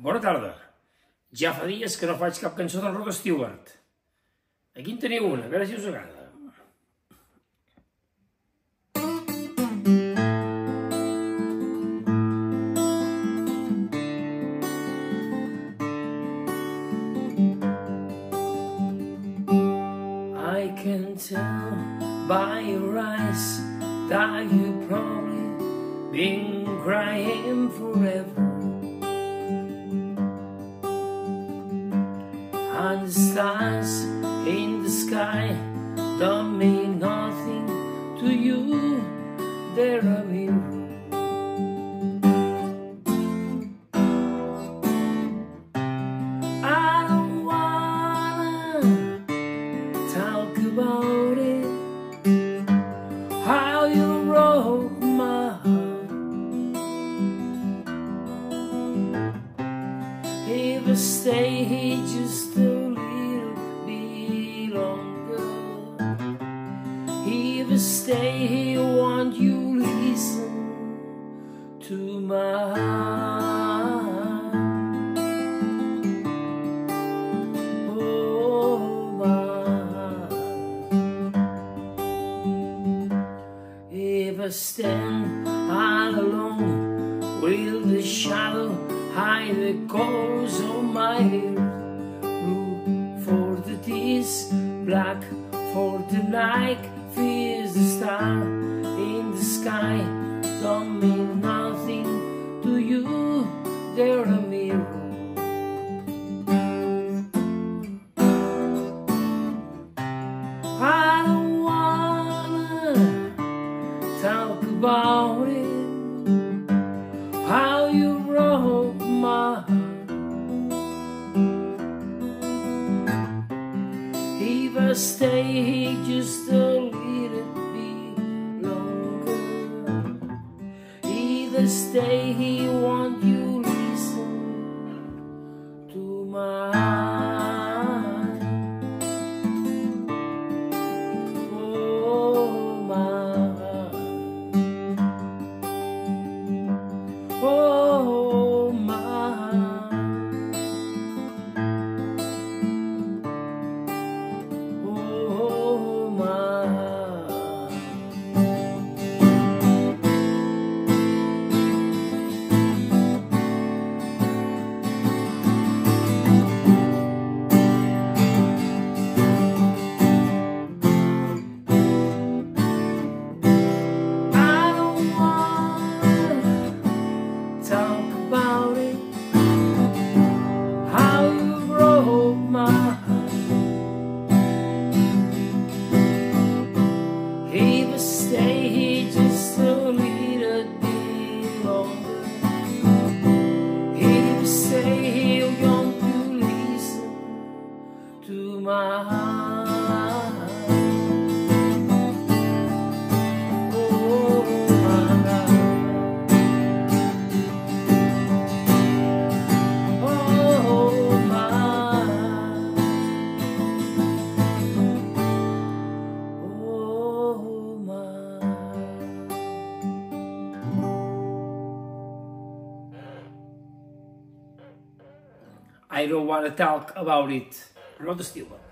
Bona tarda. Ja fa dies que no faig cap cançó del Rod Stewart. Aquí en teniu una, a veure si us agrada. I can tell by your eyes that you've probably been crying forever. And the stars in the sky don't mean nothing to you, they're a mirror. I don't wanna talk about it, how you broke my heart. If I stay here just a little bit longer, if I stay here, won't you listen to my heart? Oh, my heart. If I stand all alone, will the shadow hide the colors of my hair? Blue for the tears, black for the night, fears the star in the sky don't mean nothing to you, they're a mirror. I don't wanna talk about it, how you broke my heart. If I stay here just a little bit longer, if I stay here, won't you listen to my heart? Oh, my heart. Oh, my heart. Oh, my heart. I don't wanna talk about it, how you broke my heart. If I stay here just a little bit longer, if I stay here, won't you listen to my heart? Oh, my God. Oh, my. Oh, my. I don't want to talk about it. Rod Stewart.